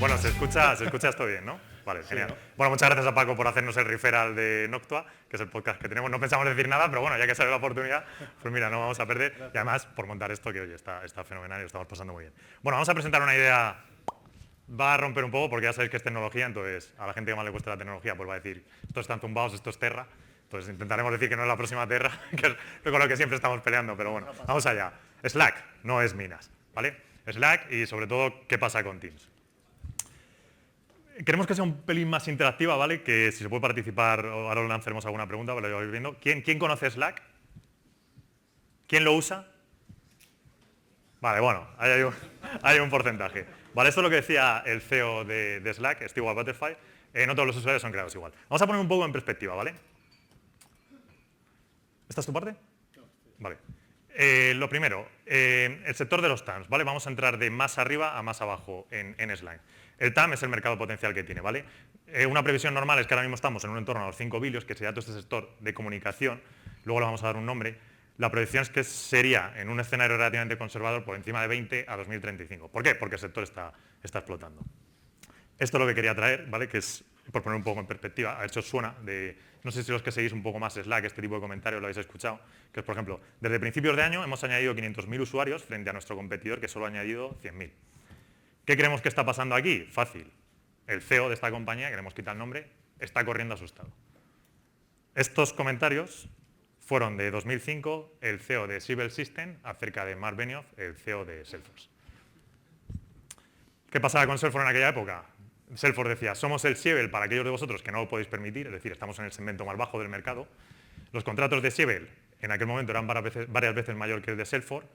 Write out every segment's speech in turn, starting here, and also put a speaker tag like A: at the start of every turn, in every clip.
A: Bueno, se escucha esto bien, ¿no? Vale, genial.
B: ¿no?
A: Bueno, muchas gracias a Paco por hacernos el referral de Noctua, que es el podcast que tenemos. No pensamos decir nada, pero bueno, ya que sale la oportunidad, pues mira, no vamos a perder. Gracias. Y además, por montar esto, que oye, está fenomenal y lo estamos pasando muy bien. Bueno, vamos a presentar una idea. Va a romper un poco porque ya sabéis que es tecnología, entonces a la gente que más le cuesta la tecnología pues va a decir, estos están tumbados, esto es Terra. Entonces intentaremos decir que no es la próxima Terra, que es con lo que siempre estamos peleando, pero bueno, vamos allá. Slack, no es Minas, ¿vale? Slack y sobre todo, ¿qué pasa con Teams? Queremos que sea un pelín más interactiva, ¿vale? Que si se puede participar, ahora lanzaremos alguna pregunta, ¿vale? Lo vais viendo. ¿Quién conoce Slack? ¿Quién lo usa? Vale, bueno, hay un porcentaje. Vale, esto es lo que decía el CEO de Slack, Stewart Butterfield. No todos los usuarios son creados igual. Vamos a poner un poco en perspectiva, ¿vale? ¿Esta es tu parte? Vale. Lo primero, el sector de los TAMs, ¿vale? Vamos a entrar de más arriba a más abajo en Slack. El TAM es el mercado potencial que tiene, ¿vale? Una previsión normal es que ahora mismo estamos en un entorno a los 5 billions, que sería todo este sector de comunicación. Luego le vamos a dar un nombre. La predicción es que sería, en un escenario relativamente conservador, por encima de 20 a 2035. ¿Por qué? Porque el sector está explotando. Esto es lo que quería traer, ¿vale? Que es, por poner un poco en perspectiva, a hecho suena de, no sé si los que seguís un poco más Slack, este tipo de comentarios lo habéis escuchado, que es, por ejemplo, desde principios de año hemos añadido 500.000 usuarios frente a nuestro competidor que solo ha añadido 100.000. ¿Qué creemos que está pasando aquí? Fácil. El CEO de esta compañía, que le hemos quitado el nombre, está corriendo asustado. Estos comentarios fueron de 2005, el CEO de Siebel Systems, acerca de Mark Benioff, el CEO de Salesforce. ¿Qué pasaba con Salesforce en aquella época? Salesforce decía, somos el Siebel para aquellos de vosotros que no lo podéis permitir, es decir, estamos en el segmento más bajo del mercado. Los contratos de Siebel en aquel momento eran varias veces mayor que el de Salesforce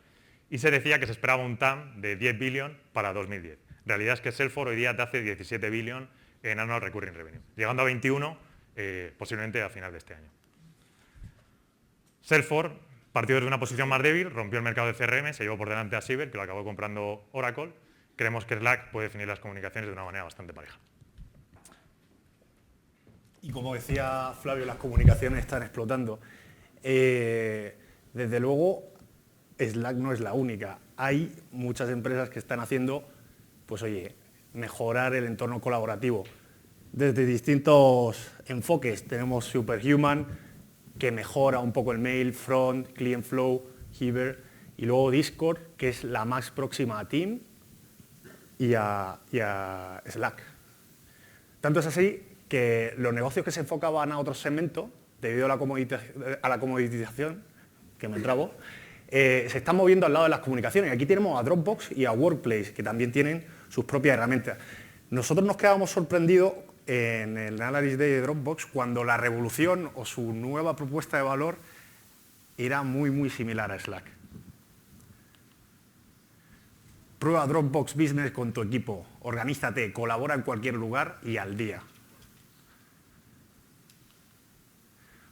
A: y se decía que se esperaba un TAM de 10 billion para 2010. La realidad es que Salesforce hoy día te hace 17 billion en annual recurring revenue, llegando a 21 posiblemente a final de este año. Salesforce partió desde una posición más débil, rompió el mercado de CRM, se llevó por delante a Siebel, que lo acabó comprando Oracle. Creemos que Slack puede definir las comunicaciones de una manera bastante pareja.
B: Y como decía Flavio, las comunicaciones están explotando. Desde luego, Slack no es la única. Hay muchas empresas que están haciendo, pues oye, mejorar el entorno colaborativo. Desde distintos enfoques tenemos Superhuman, que mejora un poco el mail, Front, Client Flow, Heber, y luego Discord, que es la más próxima a Team y a Slack. Tanto es así que los negocios que se enfocaban a otros segmentos, debido a la comoditización, que me trabo, se están moviendo al lado de las comunicaciones. Aquí tenemos a Dropbox y a Workplace, que también tienen sus propias herramientas. Nosotros nos quedábamos sorprendidos en el análisis de Dropbox cuando la revolución o su nueva propuesta de valor era muy similar a Slack. Prueba Dropbox Business con tu equipo, organízate, colabora en cualquier lugar y al día.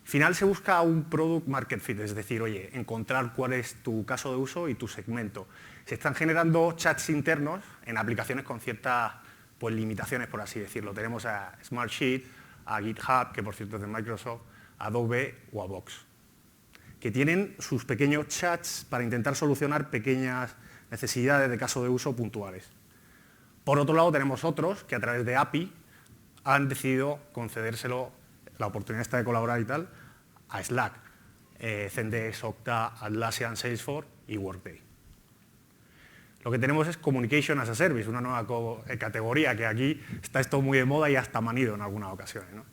B: Al final se busca un product market fit, es decir, oye, encontrar cuál es tu caso de uso y tu segmento. Se están generando chats internos en aplicaciones con ciertas pues, limitaciones, por así decirlo. Tenemos a Smartsheet, a GitHub, que por cierto es de Microsoft, a Adobe o a Box, que tienen sus pequeños chats para intentar solucionar pequeñas necesidades de caso de uso puntuales. Por otro lado, tenemos otros que a través de API han decidido concedérselo, la oportunidad esta de colaborar y tal, a Slack, Zendesk, Okta, Atlassian, Salesforce y Workday. Lo que tenemos es Communication as a Service, una nueva categoría que aquí está esto muy de moda y hasta manido en algunas ocasiones, ¿no?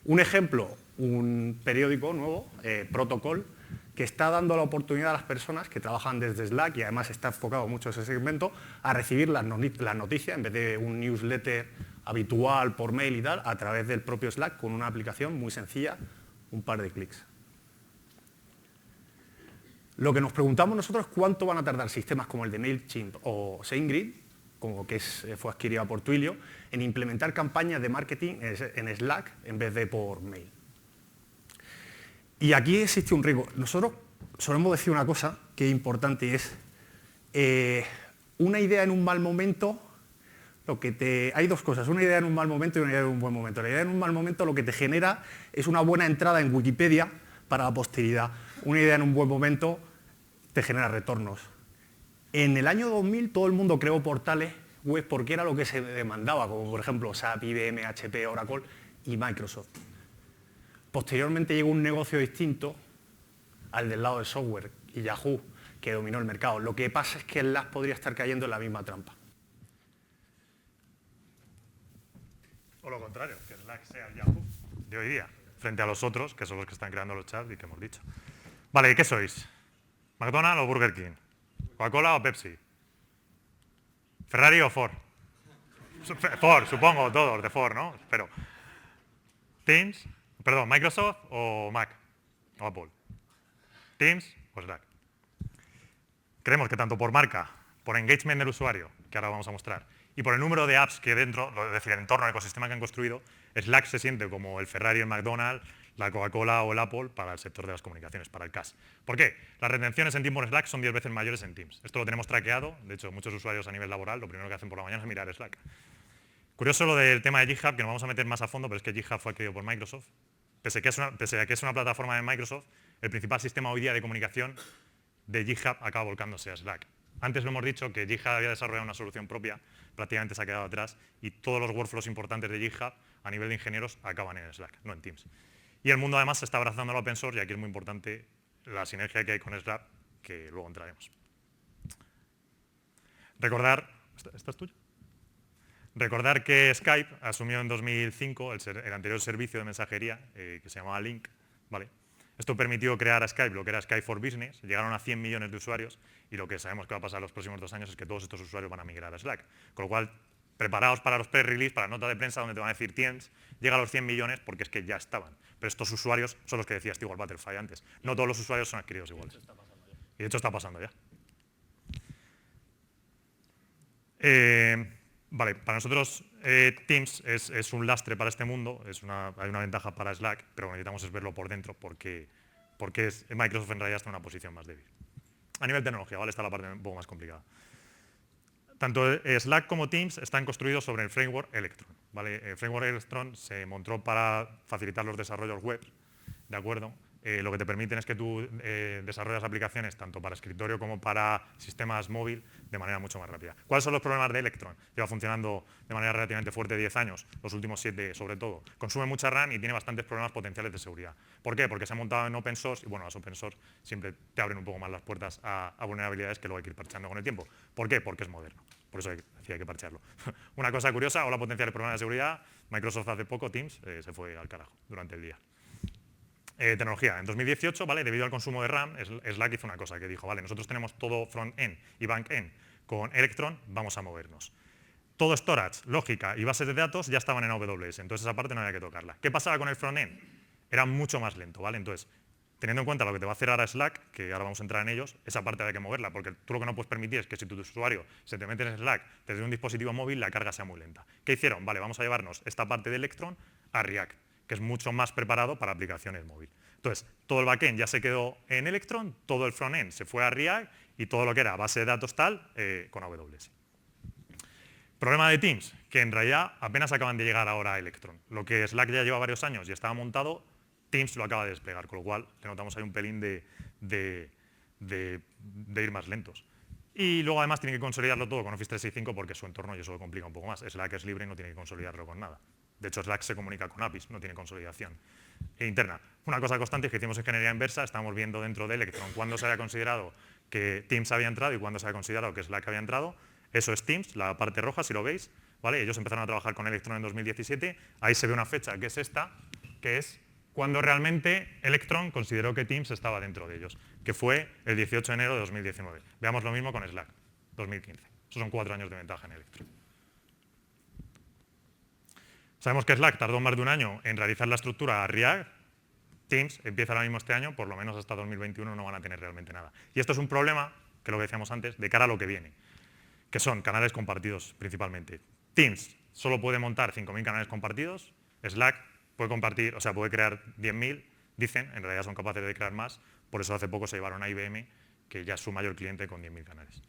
B: Un ejemplo, un periódico nuevo, Protocol, que está dando la oportunidad a las personas que trabajan desde Slack y además está enfocado mucho ese segmento a recibir las noticias en vez de un newsletter habitual por mail y tal, a través del propio Slack con una aplicación muy sencilla, un par de clics. Lo que nos preguntamos nosotros es cuánto van a tardar sistemas como el de MailChimp o SendGrid, como que fue adquirida por Twilio, en implementar campañas de marketing en Slack en vez de por mail. Y aquí existe un riesgo. Nosotros solemos decir una cosa que es importante y es una idea en un mal momento. Hay dos cosas, una idea en un mal momento y una idea en un buen momento. La idea en un mal momento lo que te genera es una buena entrada en Wikipedia para la posteridad. Una idea en un buen momento te genera retornos. En el año 2000 todo el mundo creó portales web porque era lo que se demandaba, como por ejemplo SAP, IBM, HP, Oracle y Microsoft. Posteriormente llegó un negocio distinto al del lado del software y Yahoo, que dominó el mercado. Lo que pasa es que el Slack podría estar cayendo en la misma trampa.
A: O lo contrario, que Slack sea el Yahoo de hoy día, frente a los otros, que son los que están creando los chats y que hemos dicho. Vale, ¿y qué sois? ¿McDonald's o Burger King? ¿Coca-Cola o Pepsi? ¿Ferrari o Ford? Ford, supongo, todos de Ford, ¿no? Pero, ¿Microsoft o Mac? O Apple. ¿Teams o Slack? Creemos que tanto por marca, por engagement del usuario, que ahora vamos a mostrar, y por el número de apps que dentro, es decir, el entorno, el ecosistema que han construido, Slack se siente como el Ferrari, el McDonald's, la Coca-Cola o el Apple para el sector de las comunicaciones, para el CAS. ¿Por qué? Las retenciones en Teams por Slack son 10 veces mayores en Teams. Esto lo tenemos traqueado, de hecho muchos usuarios a nivel laboral lo primero que hacen por la mañana es mirar Slack. Curioso lo del tema de GitHub, que nos vamos a meter más a fondo, pero es que GitHub fue adquirido por Microsoft. Pese a que es una plataforma de Microsoft, el principal sistema hoy día de comunicación de GitHub acaba volcándose a Slack. Antes lo hemos dicho que GitHub había desarrollado una solución propia, prácticamente se ha quedado atrás, y todos los workflows importantes de GitHub a nivel de ingenieros acaban en Slack, no en Teams. Y el mundo además se está abrazando al open source y aquí es muy importante la sinergia que hay con Slack, que luego entraremos. Recordar, ¿esta es tuya? Recordar que Skype asumió en 2005 el anterior servicio de mensajería que se llamaba Link, ¿vale? Esto permitió crear a Skype, lo que era Skype for Business, llegaron a 100 millones de usuarios y lo que sabemos que va a pasar los próximos 2 años es que todos estos usuarios van a migrar a Slack. Con lo cual, preparaos para los press release, para la nota de prensa donde te van a decir Teams, llega a los 100 millones porque es que ya estaban. Pero estos usuarios son los que decía Steve Butterfly antes. No todos los usuarios son adquiridos iguales. Y de hecho está pasando ya. Vale, para nosotros Teams es un lastre para este mundo, hay una ventaja para Slack, pero lo que necesitamos es verlo por dentro porque Microsoft en realidad está en una posición más débil. A nivel tecnología, ¿vale? Está la parte un poco más complicada. Tanto Slack como Teams están construidos sobre el framework Electron, ¿vale? El framework Electron se montó para facilitar los desarrollos web, ¿de acuerdo? Lo que te permiten es que tú desarrollas aplicaciones tanto para escritorio como para sistemas móvil de manera mucho más rápida. ¿Cuáles son los problemas de Electron? Lleva funcionando de manera relativamente fuerte 10 años, los últimos 7 sobre todo. Consume mucha RAM y tiene bastantes problemas potenciales de seguridad. ¿Por qué? Porque se ha montado en open source y bueno, las open source siempre te abren un poco más las puertas a vulnerabilidades que luego hay que ir parchando con el tiempo. ¿Por qué? Porque es moderno. Por eso hay que parchearlo. Una cosa curiosa, hola potenciales problemas de seguridad, Microsoft hace poco, Teams, se fue al carajo durante el día. Tecnología. En 2018, ¿vale? Debido al consumo de RAM, Slack hizo una cosa que dijo, vale, nosotros tenemos todo front-end y back-end con Electron, vamos a movernos. Todo storage, lógica y bases de datos ya estaban en AWS, entonces esa parte no había que tocarla. ¿Qué pasaba con el front-end? Era mucho más lento, ¿vale? Entonces, teniendo en cuenta lo que te va a hacer ahora Slack, que ahora vamos a entrar en ellos, esa parte hay que moverla, porque tú lo que no puedes permitir es que si tu usuario se te mete en Slack desde un dispositivo móvil, la carga sea muy lenta. ¿Qué hicieron? Vale, vamos a llevarnos esta parte de Electron a React, que es mucho más preparado para aplicaciones móviles. Entonces, todo el backend ya se quedó en Electron, todo el frontend se fue a React y todo lo que era base de datos tal, con AWS. Problema de Teams, que en realidad apenas acaban de llegar ahora a Electron. Lo que Slack ya lleva varios años y estaba montado, Teams lo acaba de desplegar, con lo cual le notamos ahí un pelín de ir más lentos. Y luego además tiene que consolidarlo todo con Office 365 porque su entorno y eso lo complica un poco más. Slack es libre y no tiene que consolidarlo con nada. De hecho, Slack se comunica con APIs, no tiene consolidación interna. Una cosa constante es que hicimos ingeniería inversa, estamos viendo dentro de Electron cuándo se había considerado que Teams había entrado y cuándo se había considerado que Slack había entrado. Eso es Teams, la parte roja, si lo veis, ¿vale? Ellos empezaron a trabajar con Electron en 2017, ahí se ve una fecha que es esta, que es cuando realmente Electron consideró que Teams estaba dentro de ellos, que fue el 18 de enero de 2019. Veamos lo mismo con Slack, 2015. Esos son 4 años de ventaja en Electron. Sabemos que Slack tardó más de un año en realizar la estructura a React. Teams empieza ahora mismo este año, por lo menos hasta 2021 no van a tener realmente nada. Y esto es un problema, que es lo que decíamos antes, de cara a lo que viene, que son canales compartidos principalmente. Teams solo puede montar 5.000 canales compartidos, Slack puede compartir, o sea, puede crear 10.000, dicen, en realidad son capaces de crear más, por eso hace poco se llevaron a IBM, que ya es su mayor cliente con 10.000 canales.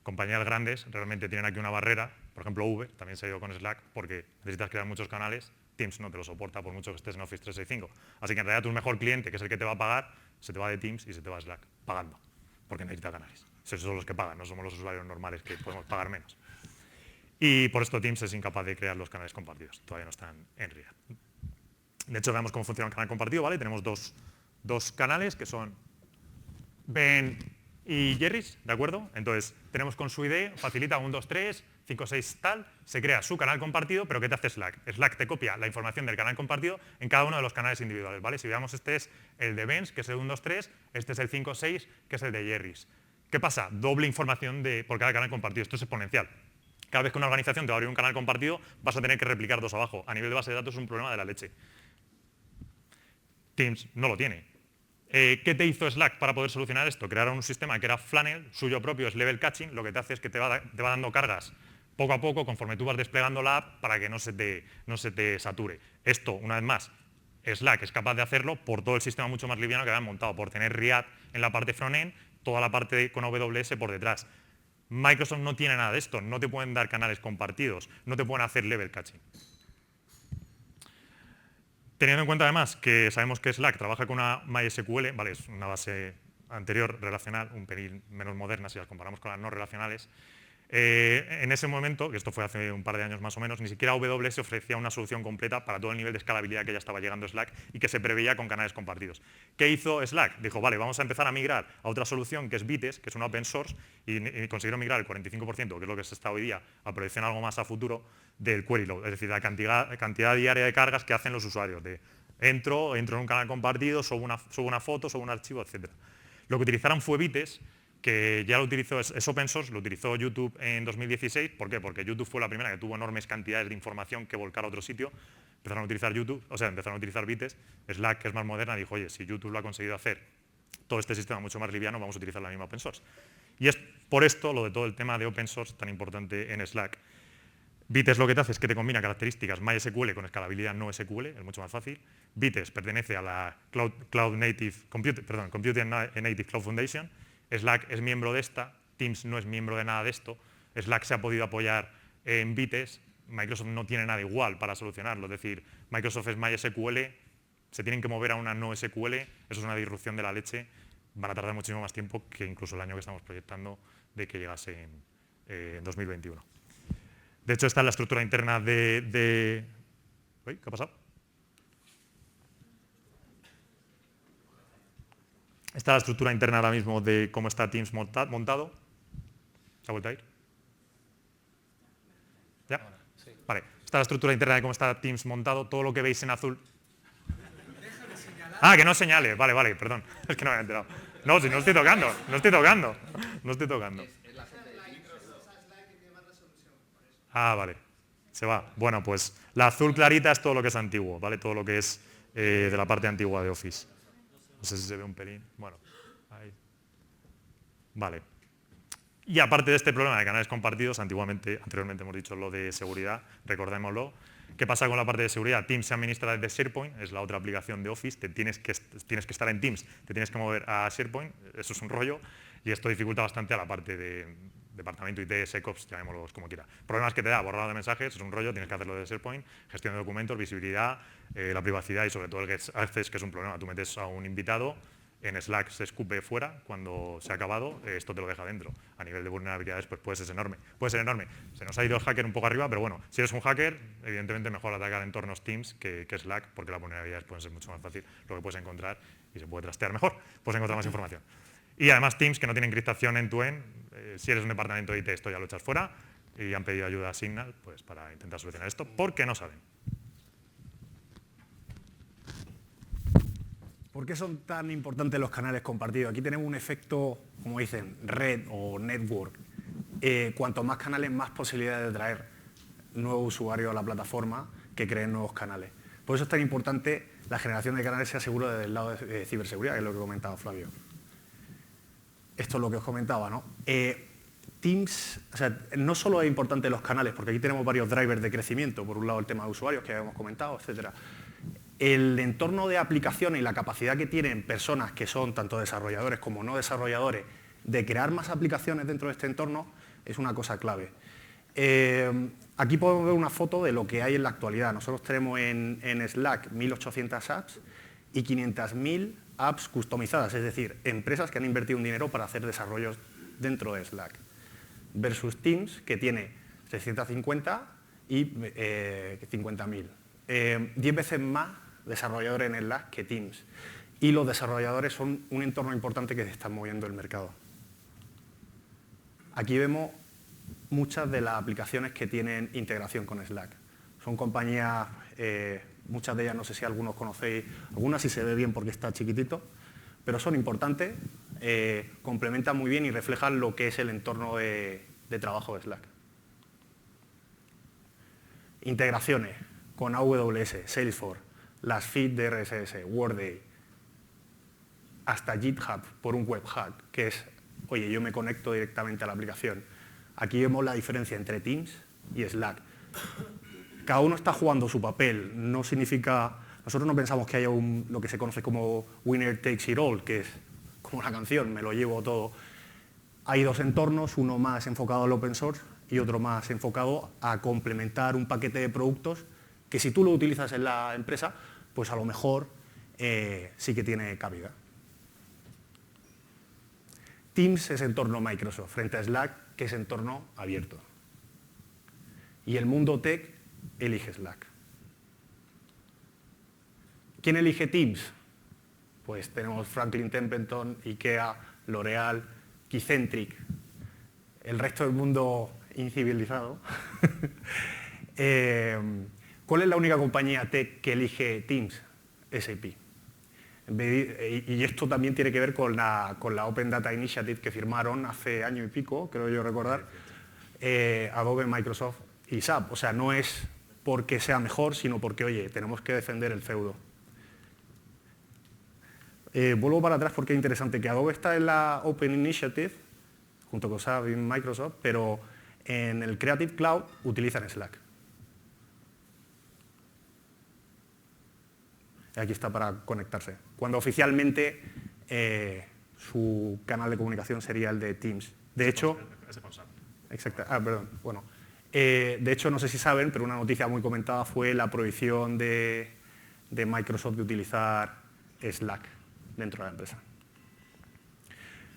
A: Compañías grandes realmente tienen aquí una barrera, por ejemplo Uber también se ha ido con Slack porque necesitas crear muchos canales, Teams no te lo soporta por mucho que estés en Office 365. Así que en realidad tu mejor cliente, que es el que te va a pagar, se te va de Teams y se te va a Slack, pagando, porque necesita canales. Esos son los que pagan, no somos los usuarios normales que podemos pagar menos. Y por esto Teams es incapaz de crear los canales compartidos, todavía no están en RIA. De hecho, veamos cómo funciona un canal compartido, ¿vale? Tenemos dos canales que son Ben y Jerry's, ¿de acuerdo? Entonces, tenemos con su ID, facilita 1, 2, 3, 5, 6, tal, se crea su canal compartido, pero ¿qué te hace Slack? Slack te copia la información del canal compartido en cada uno de los canales individuales, ¿vale? Si veamos, este es el de Ben's, que es el 1, 2, 3, este es el 5, 6, que es el de Jerry's. ¿Qué pasa? Doble información por cada canal compartido, esto es exponencial. Cada vez que una organización te va a abrir un canal compartido, vas a tener que replicar dos abajo. A nivel de base de datos es un problema de la leche. Teams no lo tiene. ¿Qué te hizo Slack para poder solucionar esto? Crearon un sistema que era Flannel, suyo propio es Level Caching, lo que te hace es que te va dando cargas poco a poco conforme tú vas desplegando la app para que no se te sature. Esto, una vez más, Slack es capaz de hacerlo por todo el sistema mucho más liviano que habían montado, por tener React en la parte frontend, toda la parte con AWS por detrás. Microsoft no tiene nada de esto, no te pueden dar canales compartidos, no te pueden hacer Level Caching. Teniendo en cuenta además que sabemos que Slack trabaja con una MySQL, vale, es una base anterior relacional, un pelín menos moderna si las comparamos con las no relacionales, en ese momento, que esto fue hace un par de años más o menos, ni siquiera AWS ofrecía una solución completa para todo el nivel de escalabilidad que ya estaba llegando Slack y que se preveía con canales compartidos. ¿Qué hizo Slack? Dijo, vale, vamos a empezar a migrar a otra solución que es Vites, que es una open source, y consiguieron migrar el 45%, que es lo que se está hoy día, a proyección algo más a futuro, del query load, es decir, la cantidad diaria de cargas que hacen los usuarios. Entro en un canal compartido, subo una foto, subo un archivo, etc. Lo que utilizaron fue Vites, que ya lo utilizó, es open source, lo utilizó YouTube en 2016. ¿Por qué? Porque YouTube fue la primera que tuvo enormes cantidades de información que volcar a otro sitio. Empezaron a utilizar YouTube, empezaron a utilizar Vites. Slack, que es más moderna, dijo, oye, si YouTube lo ha conseguido hacer todo este sistema mucho más liviano, vamos a utilizar la misma open source. Y es por esto lo de todo el tema de open source tan importante en Slack. Vites lo que te hace es que te combina características MySQL con escalabilidad no SQL, es mucho más fácil. Vites pertenece a la Computing Native Cloud Foundation. Slack es miembro de esta, Teams no es miembro de nada de esto. Slack se ha podido apoyar en Vites, Microsoft no tiene nada igual para solucionarlo. Es decir, Microsoft es MySQL, se tienen que mover a una no SQL, eso es una disrupción de la leche, van a tardar muchísimo más tiempo que incluso el año que estamos proyectando de que llegase en 2021. De hecho, esta es la estructura interna de... ¿Uy? ¿Qué ha pasado? Esta es la estructura interna ahora mismo de cómo está Teams montado. ¿Se ha vuelto a ir? ¿Ya? Sí. Vale. Esta es la estructura interna de cómo está Teams montado. Todo lo que veis en azul... Ah, que no señale. Vale, vale, perdón. Es que no me había enterado. No, si no estoy tocando. No estoy tocando. No estoy tocando. Ah, vale. Se va. Bueno, pues la azul clarita es todo lo que es antiguo, ¿vale? Todo lo que es de la parte antigua de Office. No sé si se ve un pelín. Bueno, ahí. Vale. Y aparte de este problema de canales compartidos, anteriormente hemos dicho lo de seguridad, recordémoslo. ¿Qué pasa con la parte de seguridad? Teams se administra desde SharePoint, es la otra aplicación de Office, tienes que estar en Teams, te tienes que mover a SharePoint, eso es un rollo, y esto dificulta bastante a la parte de departamento IT, SecOps, llamémoslos como quiera. Problemas que te da, borrado de mensajes, es un rollo, tienes que hacerlo desde SharePoint, gestión de documentos, visibilidad, la privacidad y sobre todo el get access, que es un problema. Tú metes a un invitado, en Slack se escupe fuera, cuando se ha acabado, esto te lo deja dentro. A nivel de vulnerabilidades, pues puede ser enorme. Se nos ha ido el hacker un poco arriba, pero bueno, si eres un hacker, evidentemente mejor atacar entornos Teams que Slack, porque las vulnerabilidades pueden ser mucho más fácil lo que puedes encontrar y se puede trastear mejor, puedes encontrar más información. Y además Teams, que no tiene encriptación end-to-end, si eres un departamento de IT, esto ya lo echas fuera, y han pedido ayuda a Signal pues, para intentar solucionar esto, porque no saben.
B: ¿Por qué son tan importantes los canales compartidos? Aquí tenemos un efecto, como dicen, red o network. Cuanto más canales, más posibilidades de traer nuevos usuarios a la plataforma que creen nuevos canales. Por eso es tan importante la generación de canales, sea seguro desde el lado de ciberseguridad, que es lo que comentaba Flavio. Esto es lo que os comentaba, ¿no? Teams, no solo es importante los canales, porque aquí tenemos varios drivers de crecimiento, por un lado el tema de usuarios que habíamos comentado, etcétera. El entorno de aplicaciones y la capacidad que tienen personas que son tanto desarrolladores como no desarrolladores de crear más aplicaciones dentro de este entorno es una cosa clave. Aquí podemos ver una foto de lo que hay en la actualidad. Nosotros tenemos en Slack 1.800 apps y 500.000 apps customizadas, es decir, empresas que han invertido un dinero para hacer desarrollos dentro de Slack. Versus Teams, que tiene 650 y 50.000. 10 veces más desarrolladores en Slack que Teams. Y los desarrolladores son un entorno importante que se está moviendo el mercado. Aquí vemos muchas de las aplicaciones que tienen integración con Slack. Son compañías, muchas de ellas, no sé si algunos conocéis, algunas sí se ve bien porque está chiquitito, pero son importantes, complementan muy bien y reflejan lo que es el entorno de trabajo de Slack. Integraciones con AWS, Salesforce, las feeds de RSS, Workday, hasta GitHub por un webhook, que es, oye, yo me conecto directamente a la aplicación. Aquí vemos la diferencia entre Teams y Slack. Cada uno está jugando su papel, no significa... Nosotros no pensamos que haya lo que se conoce como winner takes it all, que es como una canción, me lo llevo todo. Hay dos entornos, uno más enfocado al open source y otro más enfocado a complementar un paquete de productos que si tú lo utilizas en la empresa, pues a lo mejor sí que tiene cabida. Teams es entorno Microsoft, frente a Slack, que es entorno abierto. Y el mundo tech elige Slack. ¿Quién elige Teams? Pues tenemos Franklin Templeton, IKEA, L'Oreal, Keycentric, el resto del mundo incivilizado. ¿Cuál es la única compañía tech que elige Teams? SAP. Y esto también tiene que ver con la Open Data Initiative que firmaron hace año y pico, creo yo recordar, Adobe, Microsoft y SAP. O sea, no es porque sea mejor, sino porque, oye, tenemos que defender el feudo. Vuelvo para atrás porque es interesante que Adobe está en la Open Initiative, junto con SAP y Microsoft, pero en el Creative Cloud utilizan Slack. Aquí está para conectarse. Cuando oficialmente su canal de comunicación sería el de Teams. De hecho, perdón. Bueno, de hecho, no sé si saben, pero una noticia muy comentada fue la prohibición de Microsoft de utilizar Slack dentro de la empresa.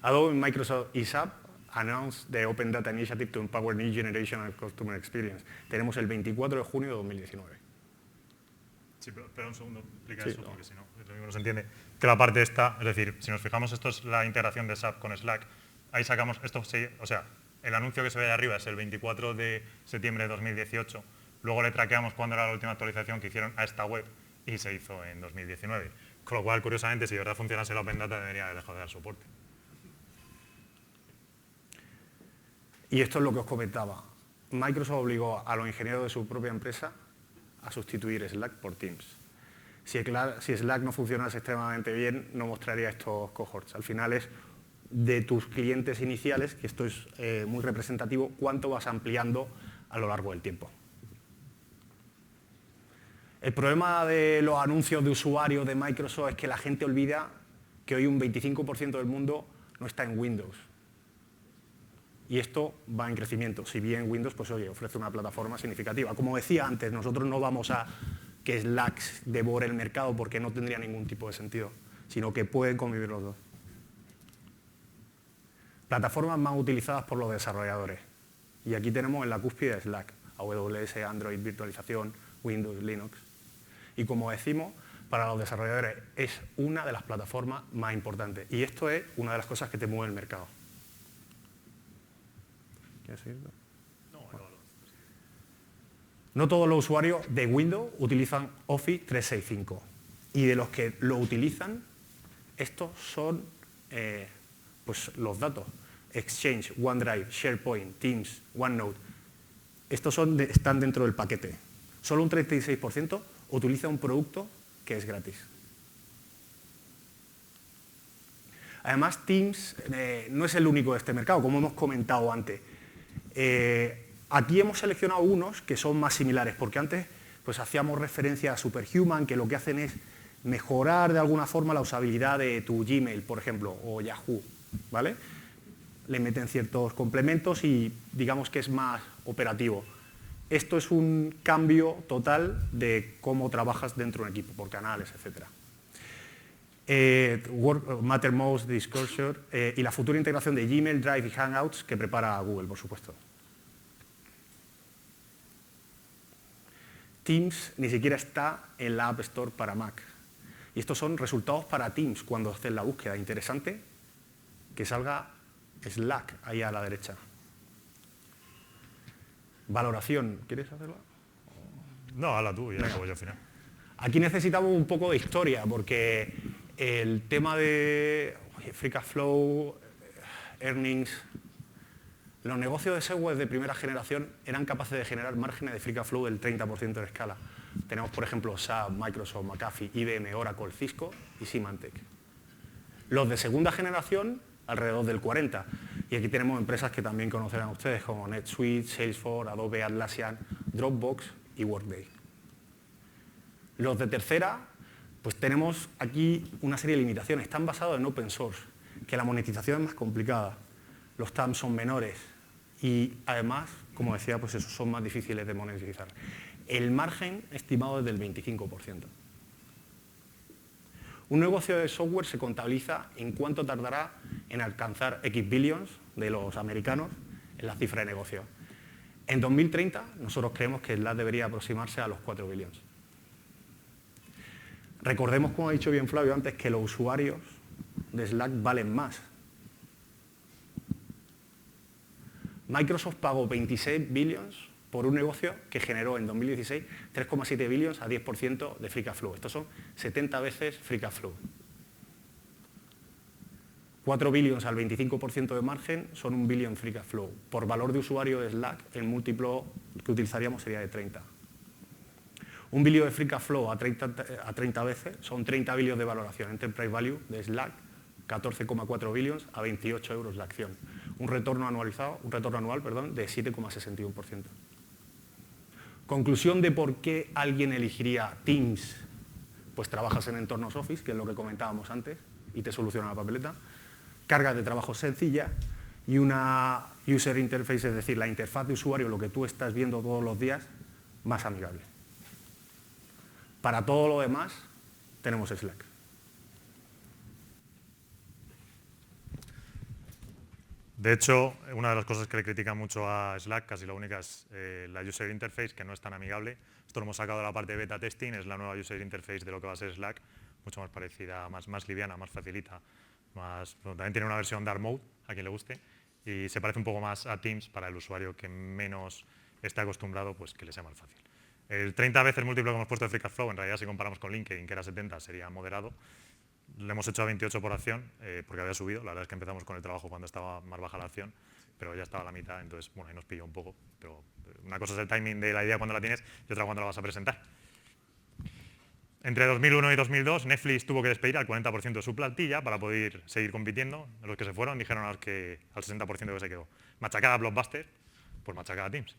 B: Adobe, Microsoft y SAP announced the Open Data Initiative to empower new generation of customer experience. Tenemos el 24 de junio de 2019.
A: Sí, pero un segundo, explica eso, porque si no, lo mismo no se entiende. Que la parte esta, es decir, si nos fijamos, esto es la integración de SAP con Slack, ahí sacamos, o sea, el anuncio que se ve ahí arriba es el 24 de septiembre de 2018, luego le traqueamos cuándo era la última actualización que hicieron a esta web y se hizo en 2019. Con lo cual, curiosamente, si de verdad funcionase la Open Data, debería dejar de dar soporte.
B: Y esto es lo que os comentaba. Microsoft obligó a los ingenieros de su propia empresa a sustituir Slack por Teams. Si Slack no funcionase extremadamente bien, no mostraría estos cohorts. Al final es de tus clientes iniciales, que esto es muy representativo, cuánto vas ampliando a lo largo del tiempo. El problema de los anuncios de usuarios de Microsoft es que la gente olvida que hoy un 25% del mundo no está en Windows. Y esto va en crecimiento. Si bien Windows, pues oye, ofrece una plataforma significativa. Como decía antes, nosotros no vamos a que Slack devore el mercado porque no tendría ningún tipo de sentido, sino que pueden convivir los dos. Plataformas más utilizadas por los desarrolladores. Y aquí tenemos en la cúspide Slack, AWS, Android, virtualización, Windows, Linux. Y como decimos, para los desarrolladores es una de las plataformas más importantes. Y esto es una de las cosas que te mueve el mercado. ¿Quieres seguirlo? No todos los usuarios de Windows utilizan Office 365. Y de los que lo utilizan, estos son pues los datos. Exchange, OneDrive, SharePoint, Teams, OneNote. Estos están dentro del paquete. Solo un 36% utiliza un producto que es gratis. Además, Teams no es el único de este mercado, como hemos comentado antes. Aquí hemos seleccionado unos que son más similares, porque antes pues, hacíamos referencia a Superhuman, que lo que hacen es mejorar de alguna forma la usabilidad de tu Gmail, por ejemplo, o Yahoo, ¿vale? Le meten ciertos complementos y digamos que es más operativo. Esto es un cambio total de cómo trabajas dentro de un equipo, por canales, etc. Mattermost, Disclosure y la futura integración de Gmail, Drive y Hangouts que prepara Google, por supuesto. Teams ni siquiera está en la App Store para Mac. Y estos son resultados para Teams cuando haces la búsqueda. Interesante que salga Slack ahí a la derecha. Valoración, ¿quieres hacerla?
A: No, habla tú, ya acabo yo al final.
B: Aquí necesitamos un poco de historia, porque el tema de Free Cash Flow, earnings, los negocios de software de primera generación eran capaces de generar márgenes de Free Cash Flow del 30% de escala. Tenemos, por ejemplo, SAP, Microsoft, McAfee, IBM, Oracle, Cisco y Symantec. Los de segunda generación, alrededor del 40%. Y aquí tenemos empresas que también conocerán ustedes, como NetSuite, Salesforce, Adobe, Atlassian, Dropbox y Workday. Los de tercera, pues tenemos aquí una serie de limitaciones. Están basados en open source, que la monetización es más complicada. Los TAMs son menores y además, como decía, pues esos son más difíciles de monetizar. El margen estimado es del 25%. Un negocio de software se contabiliza en cuánto tardará en alcanzar X billions de los americanos en la cifra de negocio. En 2030, nosotros creemos que Slack debería aproximarse a los 4 billions. Recordemos, como ha dicho bien Flavio antes, que los usuarios de Slack valen más. Microsoft pagó 26 billions por un negocio que generó en 2016 3,7 billions a 10% de Free Cash Flow. Estos son 70 veces Free Cash Flow. 4 billions al 25% de margen son 1 billion Free Cash Flow. Por valor de usuario de Slack, el múltiplo que utilizaríamos sería de 30. 1 billón de Free Cash Flow a 30 veces son 30 billions de valoración. Enterprise Value de Slack, 14,4 billions a 28 euros la acción. Un retorno anual de 7,61%. Conclusión de por qué alguien elegiría Teams. Pues trabajas en entornos Office, que es lo que comentábamos antes, y te soluciona la papeleta. Cargas de trabajo sencilla y una user interface, es decir, la interfaz de usuario, lo que tú estás viendo todos los días, más amigable. Para todo lo demás, tenemos Slack.
A: De hecho, una de las cosas que le critican mucho a Slack, casi la única, es la user interface, que no es tan amigable. Esto lo hemos sacado de la parte de beta testing, es la nueva user interface de lo que va a ser Slack, mucho más parecida, más liviana, más facilita. Bueno, también tiene una versión Dark Mode, a quien le guste, y se parece un poco más a Teams para el usuario que menos está acostumbrado, pues que le sea más fácil. El 30 veces múltiplo que hemos puesto de Free Cash Flow, en realidad si comparamos con LinkedIn, que era 70, sería moderado. Le hemos hecho a 28 por acción, porque había subido. La verdad es que empezamos con el trabajo cuando estaba más baja la acción, pero ya estaba a la mitad, entonces, bueno, ahí nos pilló un poco. Pero una cosa es el timing de la idea cuando la tienes y otra cuando la vas a presentar. Entre 2001 y 2002, Netflix tuvo que despedir al 40% de su plantilla para poder seguir compitiendo. Los que se fueron dijeron al 60% que se quedó. Machacada a Blockbuster, pues machacada a Teams.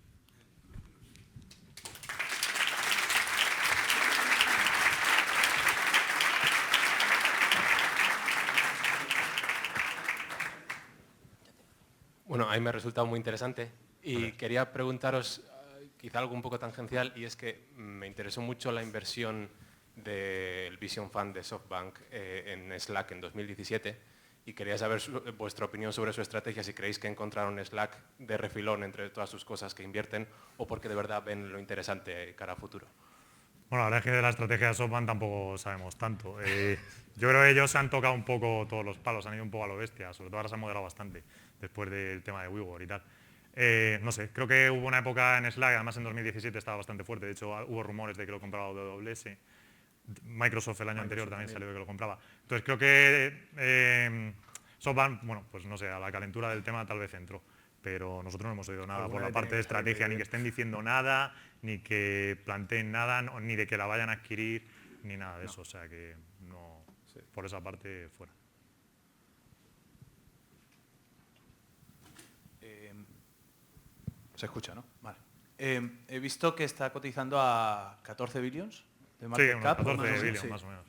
C: Bueno, a mí me ha resultado muy interesante y quería preguntaros quizá algo un poco tangencial, y es que me interesó mucho la inversión del Vision Fund de SoftBank en Slack en 2017 y quería saber vuestra opinión sobre su estrategia, si creéis que encontraron Slack de refilón entre todas sus cosas que invierten o porque de verdad ven lo interesante cara a futuro.
A: Bueno, la verdad es que de la estrategia de SoftBank tampoco sabemos tanto. Yo creo que ellos han tocado un poco todos los palos, han ido un poco a lo bestia, sobre todo ahora se han moderado bastante después del tema de WeWork y tal. No sé, creo que hubo una época en Slack, además en 2017 estaba bastante fuerte, de hecho hubo rumores de que lo compraba AWS, Microsoft el año anterior también salió de que lo compraba. Entonces creo que SoftBank, bueno, pues no sé, a la calentura del tema tal vez entró, pero nosotros no hemos oído nada por la parte de estrategia, ni que estén diciendo nada, ni que planteen nada, ni de que la vayan a adquirir, ni nada de eso, o sea que no, por esa parte fuera.
D: Se escucha, ¿no? Vale. He visto que está cotizando a 14 billions de
A: Sí,
D: market
A: unos
D: cap.
A: 14 billions más o menos.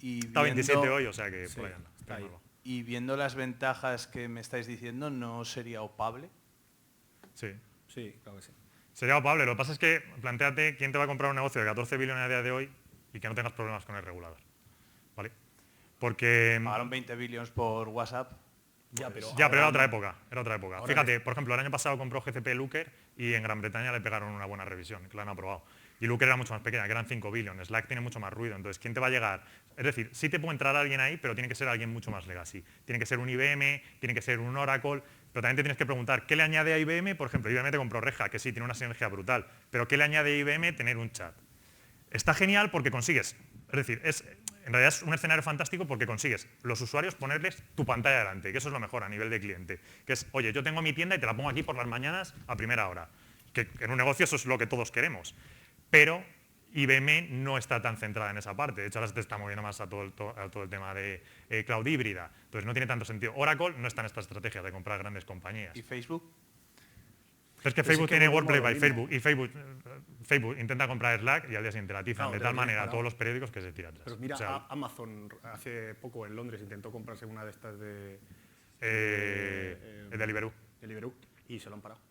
D: Y
A: Está 27 hoy, o sea que por ahí anda.
D: Está ahí. Y viendo las ventajas que me estáis diciendo, ¿no sería opable?
A: Sí.
B: Sí, claro que sí.
A: Sería opable. Lo que pasa es que plantéate quién te va a comprar un negocio de 14 billones a día de hoy y que no tengas problemas con el regulador. ¿Vale? Porque...
D: Pagaron 20 billions por WhatsApp.
B: Ya, pero
A: era otra época.
B: Ahora
A: Fíjate, por ejemplo, el año pasado compró GCP Looker y en Gran Bretaña le pegaron una buena revisión, que la han aprobado. y Looker era mucho más pequeña, que eran 5 billion. Slack tiene mucho más ruido, entonces ¿quién te va a llegar? Es decir, sí te puede entrar alguien ahí, pero tiene que ser alguien mucho más legacy. Tiene que ser un IBM, tiene que ser un Oracle, pero también te tienes que preguntar, ¿qué le añade a IBM? Por ejemplo, IBM te compró Red Hat, que sí, tiene una sinergia brutal, pero ¿qué le añade a IBM tener un chat? Está genial porque consigues, es decir, en realidad es un escenario fantástico porque consigues los usuarios ponerles tu pantalla delante, que eso es lo mejor a nivel de cliente, que es, oye, yo tengo mi tienda y te la pongo aquí por las mañanas a primera hora, que en un negocio eso es lo que todos queremos, pero IBM no está tan centrada en esa parte, de hecho ahora se te está moviendo más a todo el tema de cloud híbrida, entonces no tiene tanto sentido. Oracle no está en esta estrategia de comprar grandes compañías.
D: ¿Y Facebook?
A: Pero es que Facebook tiene Wordplay by Facebook y Facebook intenta comprar Slack y al día siguiente la atizan de tal manera a todos los periódicos que se tira atrás.
B: Pero mira,
A: O sea,
B: Amazon hace poco en Londres intentó comprarse una de estas de
A: Deliveroo.
B: Deliveroo y se lo han parado.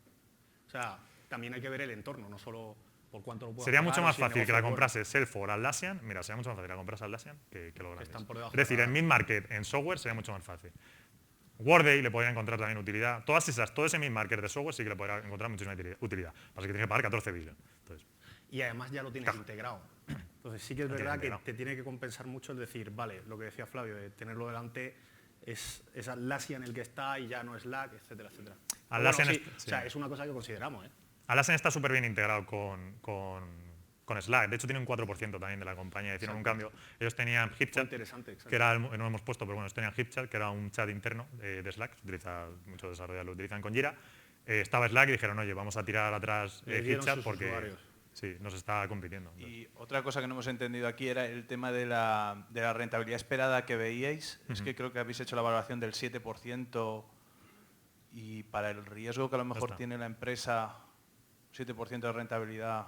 B: O sea, también hay que ver el entorno, no solo por cuánto lo puedas
A: Sería
B: pagar,
A: mucho más
B: si el
A: fácil que
B: negocio
A: la
B: es bueno.
A: comprase Salesforce o Atlassian. Mira, sería mucho más fácil que la comprase Atlassian que los grandes.
B: están por debajo
A: Es decir,
B: de la-
A: en mid-market, en software, sería mucho más fácil. Workday le podría encontrar también utilidad. Todo ese mid-market de software sí que le podría encontrar muchísima utilidad. Pasa que tiene que pagar 14 billones. Entonces,
B: Y además ya lo tienes
A: Claro.
B: integrado. Entonces sí que es
A: Lo tienes
B: verdad que
A: integrado.
B: te tiene que compensar mucho el decir, vale, lo que decía Flavio, de tenerlo delante es Atlassian el que está y ya no es Slack, etcétera, etcétera. Pero
A: Atlassian
B: bueno,
A: es-
B: o sea,
A: sí.
B: es una cosa que consideramos, ¿eh?
A: Atlassian está súper bien integrado con Slack. De hecho, tiene un 4% también de la compañía. Hicieron un cambio. Ellos tenían
B: Muy
A: HipChat,
B: interesante, exacto.
A: que era, no lo hemos puesto, pero bueno, ellos tenían HipChat, que era un chat interno de Slack. Se utiliza, muchos desarrolladores lo utilizan con Jira. Estaba Slack y dijeron, oye, vamos a tirar atrás
B: Le dieron
A: HipChat
B: sus
A: porque
B: usuarios.
A: sí, nos está compitiendo. Entonces,
D: Y otra cosa que no hemos entendido aquí era el tema de la rentabilidad esperada que veíais. Es que creo que habéis hecho la valoración del 7% y para el riesgo que a lo mejor
A: está.
D: tiene la empresa, 7% de rentabilidad.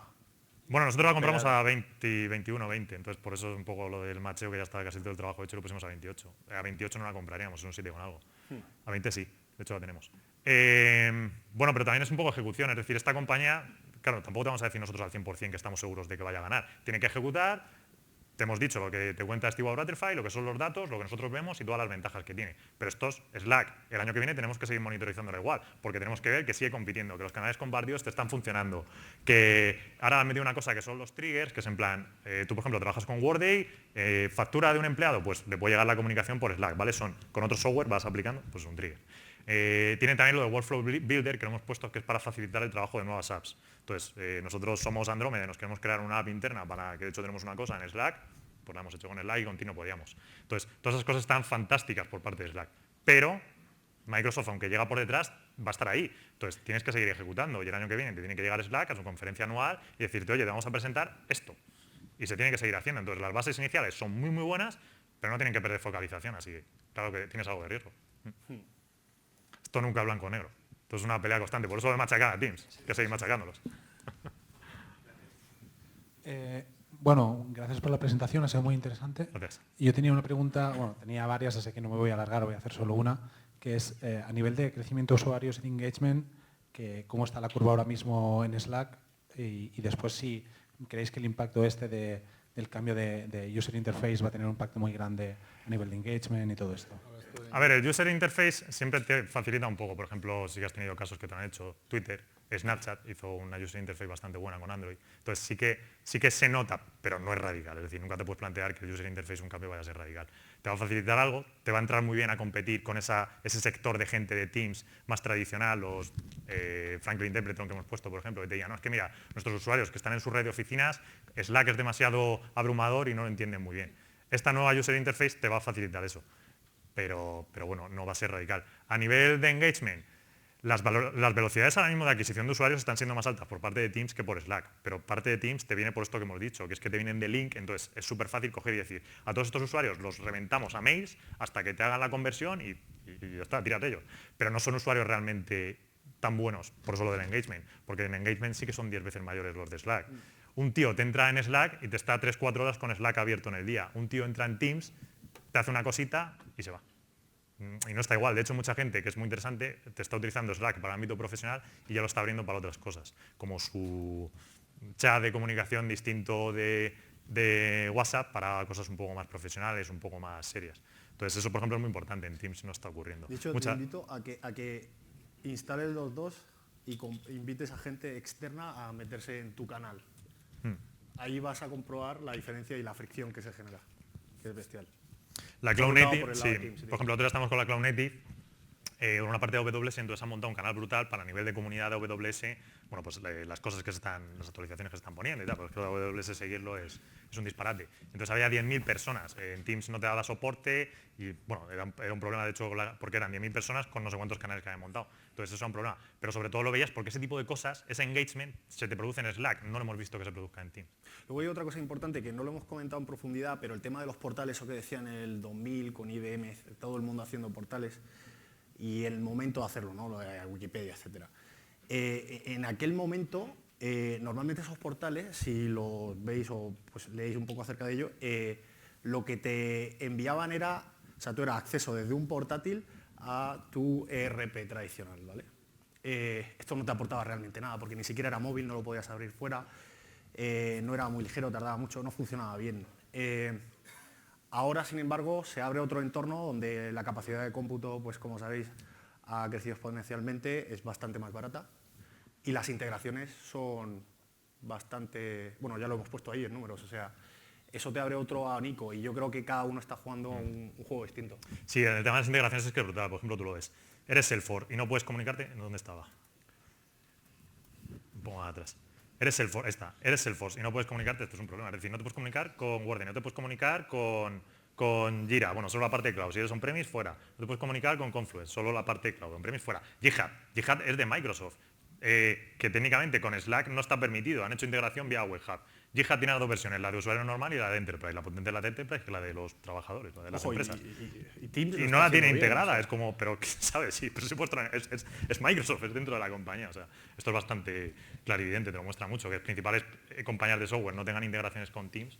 A: Bueno, nosotros la compramos
D: Esperada.
A: a 20, 21, 20. Entonces, por eso es un poco lo del macheo que ya estaba casi todo el trabajo hecho, lo pusimos a 28. A 28 no la compraríamos, es un 7 con algo. A 20 sí, de hecho la tenemos. Bueno, pero también es un poco ejecución, es decir, esta compañía, claro, tampoco te vamos a decir nosotros al 100% que estamos seguros de que vaya a ganar. Tiene que ejecutar, te hemos dicho lo que te cuenta Steve Butterfly, lo que son los datos, lo que nosotros vemos y todas las ventajas que tiene. Pero esto es Slack. El año que viene tenemos que seguir monitorizándola igual, porque tenemos que ver que sigue compitiendo, que los canales compartidos te están funcionando, que ahora han metido una cosa que son los triggers, que es en plan, tú por ejemplo trabajas con Workday, factura de un empleado, pues le puede llegar la comunicación por Slack, ¿vale? Con otro software vas aplicando, pues un trigger. Tiene también lo de Workflow Builder, que lo hemos puesto, que es para facilitar el trabajo de nuevas apps. Entonces, nosotros somos Andrómeda, nos queremos crear una app interna, para que de hecho tenemos una cosa en Slack, pues la hemos hecho con Slack y continuo podíamos. Entonces, todas esas cosas están fantásticas por parte de Slack. Pero Microsoft, aunque llega por detrás, va a estar ahí. Entonces, tienes que seguir ejecutando y el año que viene te tiene que llegar Slack a su conferencia anual y decirte, oye, te vamos a presentar esto. Y se tiene que seguir haciendo. Entonces, las bases iniciales son muy, muy buenas, pero no tienen que perder focalización, así que claro que tienes algo de riesgo. Esto nunca es blanco o negro. Esto es una pelea constante. Por eso de machacar a Teams, que seguir machacándolos.
E: Bueno, gracias por la presentación, ha sido muy interesante.
A: Gracias.
E: Y yo tenía una pregunta, bueno, tenía varias, así que no me voy a alargar, voy a hacer solo una, que es a nivel de crecimiento de usuarios en engagement, cómo está la curva ahora mismo en Slack y después si creéis que el impacto del cambio de user interface va a tener un impacto muy grande a nivel de engagement y todo esto.
A: A ver, el user interface siempre te facilita un poco. Por ejemplo, si has tenido casos que te han hecho Twitter, Snapchat hizo una user interface bastante buena con Android. Entonces sí que se nota, pero no es radical. Es decir, nunca te puedes plantear que el user interface un cambio vaya a ser radical. Te va a facilitar algo, te va a entrar muy bien a competir con ese sector de gente de Teams más tradicional, los Franklin Templeton que hemos puesto, por ejemplo, que te digan, no, es que mira, nuestros usuarios que están en su red de oficinas, Slack es demasiado abrumador y no lo entienden muy bien. Esta nueva user interface te va a facilitar eso. Pero bueno, no va a ser radical. A nivel de engagement, las velocidades ahora mismo de adquisición de usuarios están siendo más altas por parte de Teams que por Slack, pero parte de Teams te viene por esto que hemos dicho, que es que te vienen de link, entonces es súper fácil coger y decir, a todos estos usuarios los reventamos a mails hasta que te hagan la conversión y ya está, tírate ellos. Pero no son usuarios realmente tan buenos, por eso lo del engagement, porque en engagement sí que son 10 veces mayores los de Slack. Un tío te entra en Slack y te está 3-4 horas con Slack abierto en el día. Un tío entra en Teams, te hace una cosita y se va. Y no está igual. De hecho, mucha gente, que es muy interesante, te está utilizando Slack para el ámbito profesional y ya lo está abriendo para otras cosas, como su chat de comunicación distinto de WhatsApp para cosas un poco más profesionales, un poco más serias. Entonces, eso, por ejemplo, es muy importante. En Teams no está ocurriendo.
B: De hecho, te invito a que instales los dos y invites a gente externa a meterse en tu canal. ahí vas a comprobar la diferencia y la fricción que se genera, que es bestial.
A: La Cloud
B: Sobre todo
A: Native,
B: por el
A: sí.
B: lado de Teams,
A: Por ejemplo, nosotros estamos con la Cloud Native, una parte de AWS, entonces han montado un canal brutal para a nivel de comunidad de AWS, bueno, pues las cosas que se están, las actualizaciones que se están poniendo y tal, porque creo que AWS seguirlo es un disparate. Entonces había 10.000 personas, en Teams no te daba soporte y, bueno, era un problema de hecho porque eran 10.000 personas con no sé cuántos canales que habían montado. Entonces eso era un problema, pero sobre todo lo veías porque ese tipo de cosas, ese engagement, se te produce en Slack, no lo hemos visto que se produzca en Teams.
B: Luego hay otra cosa importante que no lo hemos comentado en profundidad, pero el tema de los portales, eso que decían en el 2000 con IBM, todo el mundo haciendo portales, y el momento de hacerlo, ¿no? Lo de Wikipedia, etc. En aquel momento, normalmente esos portales, si los veis o pues, leéis un poco acerca de ello, lo que te enviaban era, o sea, tú era acceso desde un portátil a tu ERP tradicional, ¿vale? Esto no te aportaba realmente nada, porque ni siquiera era móvil, no lo podías abrir fuera, no era muy ligero, tardaba mucho, no funcionaba bien. Ahora, sin embargo, se abre otro entorno donde la capacidad de cómputo, pues como sabéis, ha crecido exponencialmente, es bastante más barata y las integraciones son bastante, bueno, ya lo hemos puesto ahí en números, o sea, eso te abre otro abanico y yo creo que cada uno está jugando un juego distinto.
A: Sí, el tema de las integraciones es que es brutal, por ejemplo, tú lo ves. Eres Salesforce y no puedes comunicarte, ¿en dónde estaba? Un poco más atrás. Eres Salesforce y no puedes comunicarte, esto es un problema. Es decir, no te puedes comunicar con Word, no te puedes comunicar con Jira, bueno, solo la parte de cloud. Si eres on-premise, fuera. No te puedes comunicar con Confluence, solo la parte de cloud. On-premise, fuera. GitHub es de Microsoft, que técnicamente con Slack no está permitido. Han hecho integración vía Web Hub. GitHub tiene las dos versiones, la de usuario normal y la de Enterprise. La potente de la de Enterprise que la de los trabajadores, la de las empresas.
B: Y Teams
A: Y no la tiene integrada, es como, pero ¿sabes? Sí, pero es Microsoft, es dentro de la compañía. O sea, esto es bastante clarividente, te lo muestra mucho, que las principales compañías de software no tengan integraciones con Teams,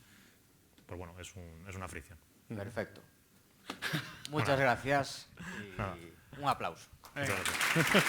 A: pues bueno, es una fricción.
F: Perfecto. Muchas gracias y un aplauso.
A: Muchas gracias.